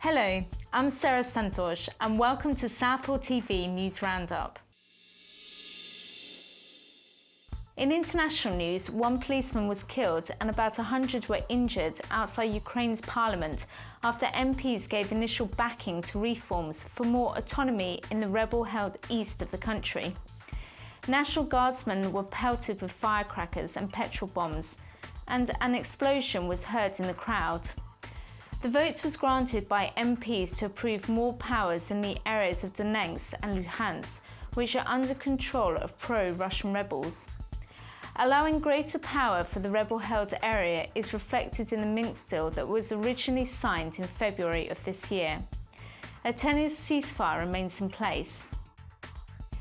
Hello, I'm Sara Santosh and welcome to Southall TV News Roundup. In international news, one policeman was killed and about 100 were injured outside Ukraine's parliament after MPs gave initial backing to reforms for more autonomy in the rebel-held east of the country. National Guardsmen were pelted with firecrackers and petrol bombs, and an explosion was heard in the crowd. The vote was granted by MPs to approve more powers in the areas of Donetsk and Luhansk, which are under control of pro-Russian rebels. Allowing greater power for the rebel-held area is reflected in the Minsk deal that was originally signed in February of this year. A 10-year ceasefire remains in place.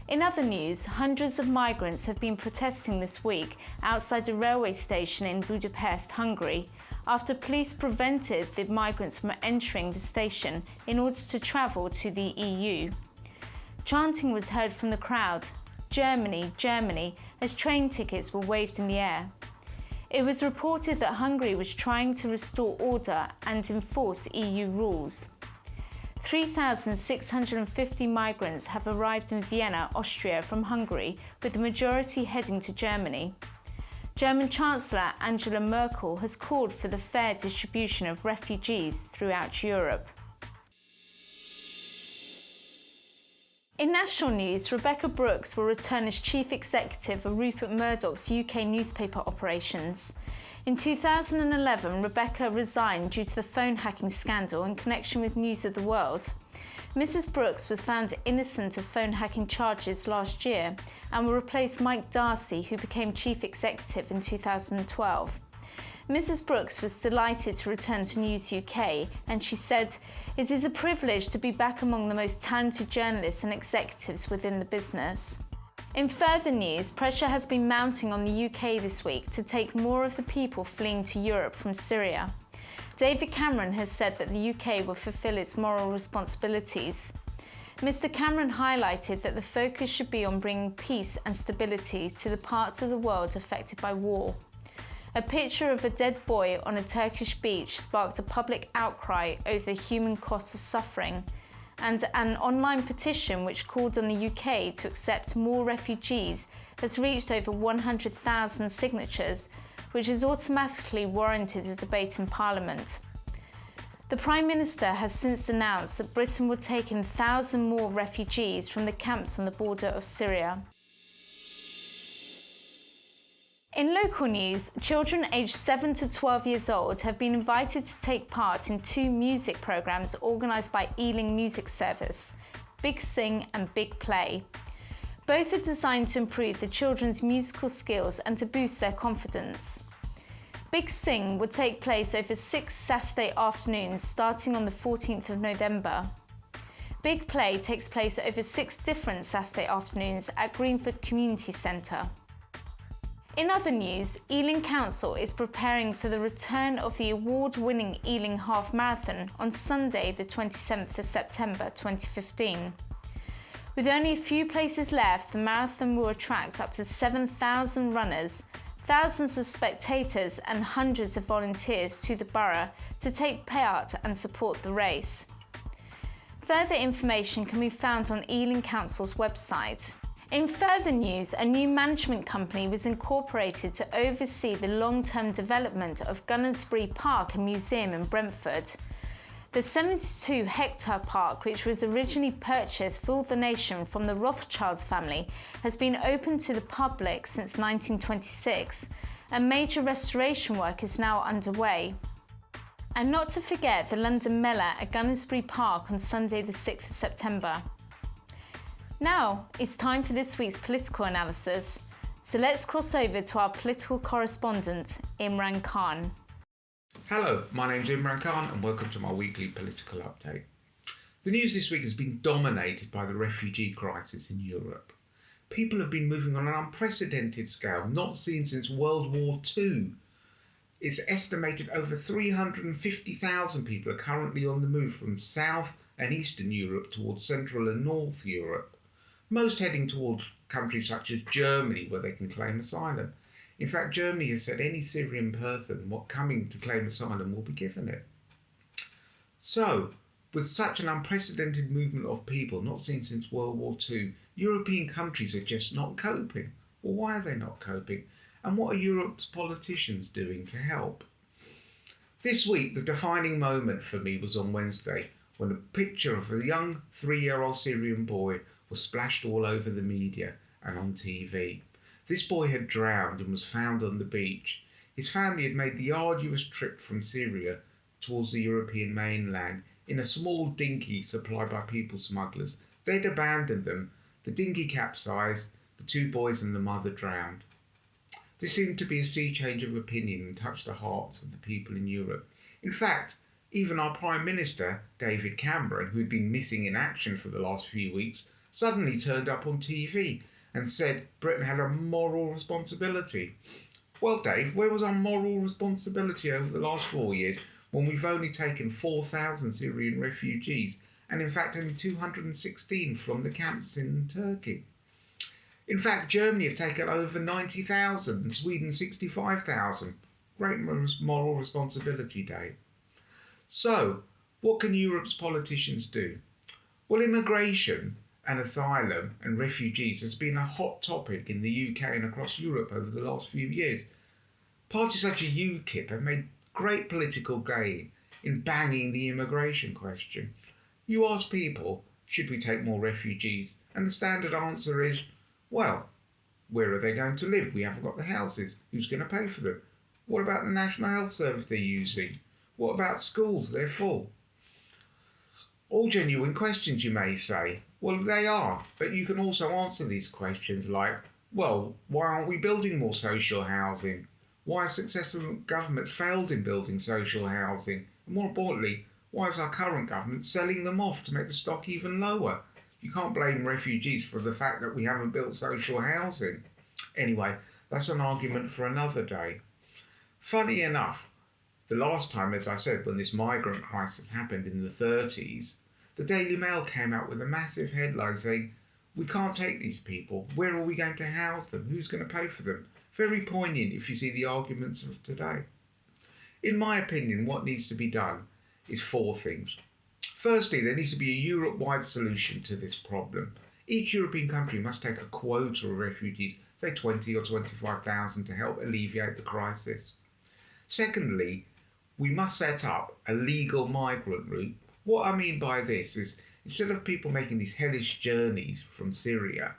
In other news, hundreds of migrants have been protesting this week outside a railway station in Budapest, Hungary, after police prevented the migrants from entering the station in order to travel to the EU. Chanting was heard from the crowd, "Germany, Germany," as train tickets were waved in the air. It was reported that Hungary was trying to restore order and enforce EU rules. 3,650 migrants have arrived in Vienna, Austria from Hungary, with the majority heading to Germany. German Chancellor Angela Merkel has called for the fair distribution of refugees throughout Europe. In national news, Rebekah Brooks will return as Chief Executive of Rupert Murdoch's UK newspaper operations. In 2011, Rebekah resigned due to the phone hacking scandal in connection with News of the World. Mrs. Brooks was found innocent of phone hacking charges last year and will replace Mike Darcy, who became Chief Executive in 2012. Mrs. Brooks was delighted to return to News UK, and she said, "It is a privilege to be back among the most talented journalists and executives within the business." In further news, pressure has been mounting on the UK this week to take more of the people fleeing to Europe from Syria. David Cameron has said that the UK will fulfil its moral responsibilities. Mr. Cameron highlighted that the focus should be on bringing peace and stability to the parts of the world affected by war. A picture of a dead boy on a Turkish beach sparked a public outcry over the human cost of suffering, and an online petition which called on the UK to accept more refugees has reached over 100,000 signatures, which has automatically warranted a debate in Parliament. The Prime Minister has since announced that Britain will take in 1,000 more refugees from the camps on the border of Syria. In local news, children aged 7 to 12 years old have been invited to take part in two music programmes organised by Ealing Music Service, Big Sing and Big Play. Both are designed to improve the children's musical skills and to boost their confidence. Big Sing will take place over 6 Saturday afternoons starting on the 14th of November. Big Play takes place over 6 different Saturday afternoons at Greenford Community Centre. In other news, Ealing Council is preparing for the return of the award-winning Ealing Half Marathon on Sunday the 27th of September 2015. With only a few places left, the marathon will attract up to 7,000 runners, thousands of spectators and hundreds of volunteers to the borough to take part and support the race. Further information can be found on Ealing Council's website. In further news, a new management company was incorporated to oversee the long-term development of Gunnersbury Park and Museum in Brentford. The 72-hectare park, which was originally purchased for the nation from the Rothschilds family, has been open to the public since 1926, and major restoration work is now underway. And not to forget the London Mellah at Gunnersbury Park on Sunday the 6th of September. Now, it's time for this week's political analysis. So let's cross over to our political correspondent, Imran Khan. Hello, my name's Imran Khan and welcome to my weekly political update. The news this week has been dominated by the refugee crisis in Europe. People have been moving on an unprecedented scale, not seen since World War II. It's estimated over 350,000 people are currently on the move from South and Eastern Europe towards Central and North Europe, most heading towards countries such as Germany, where they can claim asylum. In fact, Germany has said any Syrian person coming to claim asylum will be given it. So, With such an unprecedented movement of people not seen since World War II, European countries are just not coping. Well, why are they not coping? And what are Europe's politicians doing to help? This week, the defining moment for me was on Wednesday, when a picture of a young 3-year-old Syrian boy was splashed all over the media and on TV. This boy had drowned and was found on the beach. His family had made the arduous trip from Syria towards the European mainland in a small dinghy supplied by people smugglers. They'd abandoned them. The dinghy capsized, the 2 boys and the mother drowned. This seemed to be a sea change of opinion and touched the hearts of the people in Europe. In fact, even our Prime Minister, David Cameron, who had been missing in action for the last few weeks, suddenly turned up on TV and said Britain had a moral responsibility. Well, Dave, where was our moral responsibility over the last 4 years when we've only taken 4,000 Syrian refugees, and in fact only 216 from the camps in Turkey? In fact, Germany have taken over 90,000 and Sweden 65,000. Great moral responsibility, Dave. So, what can Europe's politicians do? Well, immigration and asylum and refugees has been a hot topic in the UK and across Europe over the last few years. Parties such as UKIP have made great political gain in banging the immigration question. You ask people, should we take more refugees? And the standard answer is, well, where are they going to live? We haven't got the houses. Who's going to pay for them? What about the National Health Service they're using? What about schools? They're full. All genuine questions, you may say. Well, they are, but you can also answer these questions like, well, why aren't we building more social housing? Why have successful governments failed in building social housing? And more importantly, why is our current government selling them off to make the stock even lower? You can't blame refugees for the fact that we haven't built social housing. Anyway, that's an argument for another day. Funny enough, the last time, as I said, when this migrant crisis happened in the 30s, the Daily Mail came out with a massive headline saying, we can't take these people. Where are we going to house them? Who's going to pay for them? Very poignant if you see the arguments of today. In my opinion, what needs to be done is 4 things. Firstly, there needs to be a Europe-wide solution to this problem. Each European country must take a quota of refugees, say 20 or 25,000, to help alleviate the crisis. Secondly, we must set up a legal migrant route. What I mean by this is, instead of people making these hellish journeys from Syria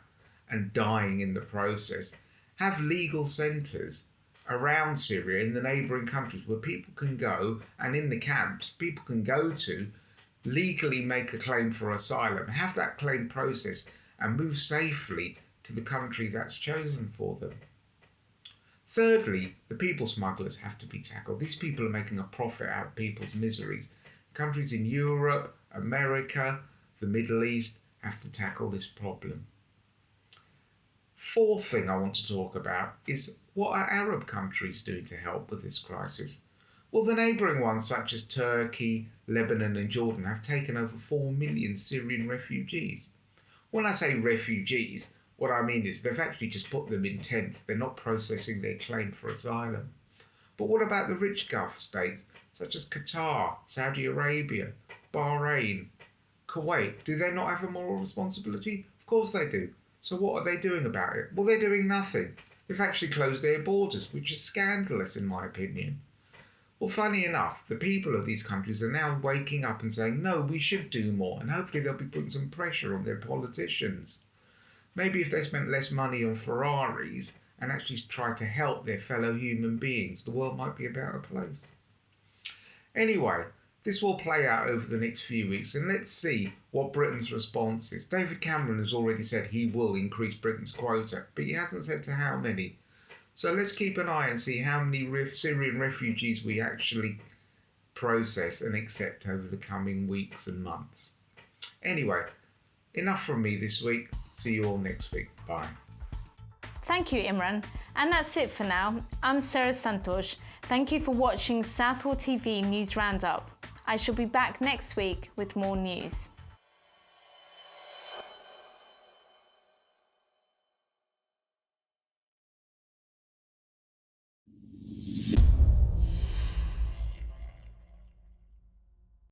and dying in the process, have legal centres around Syria in the neighbouring countries where people can go, and in the camps people can go to, legally make a claim for asylum, have that claim processed and move safely to the country that's chosen for them. Thirdly, the people smugglers have to be tackled. These people are making a profit out of people's miseries. Countries in Europe, America, the Middle East have to tackle this problem. Fourth thing I want to talk about is, what are Arab countries doing to help with this crisis? Well, the neighbouring ones such as Turkey, Lebanon and Jordan have taken over 4 million Syrian refugees. When I say refugees, what I mean is they've actually just put them in tents. They're not processing their claim for asylum. But what about the rich Gulf states such as Qatar, Saudi Arabia, Bahrain, Kuwait? Do they not have a moral responsibility? Of course they do. So what are they doing about it? Well, they're doing nothing. They've actually closed their borders, which is scandalous in my opinion. Well, funny enough, the people of these countries are now waking up and saying, no, we should do more, and hopefully they'll be putting some pressure on their politicians. Maybe if they spent less money on Ferraris and actually tried to help their fellow human beings, the world might be a better place. Anyway, this will play out over the next few weeks, and let's see what Britain's response is. David Cameron has already said he will increase Britain's quota, but he hasn't said to how many. So let's keep an eye and see how many Syrian refugees we actually process and accept over the coming weeks and months. Anyway, enough from me this week. See you all next week. Bye. Thank you, Imran. And that's it for now. I'm Sara Santosh. Thank you for watching Southall TV News Roundup. I shall be back next week with more news.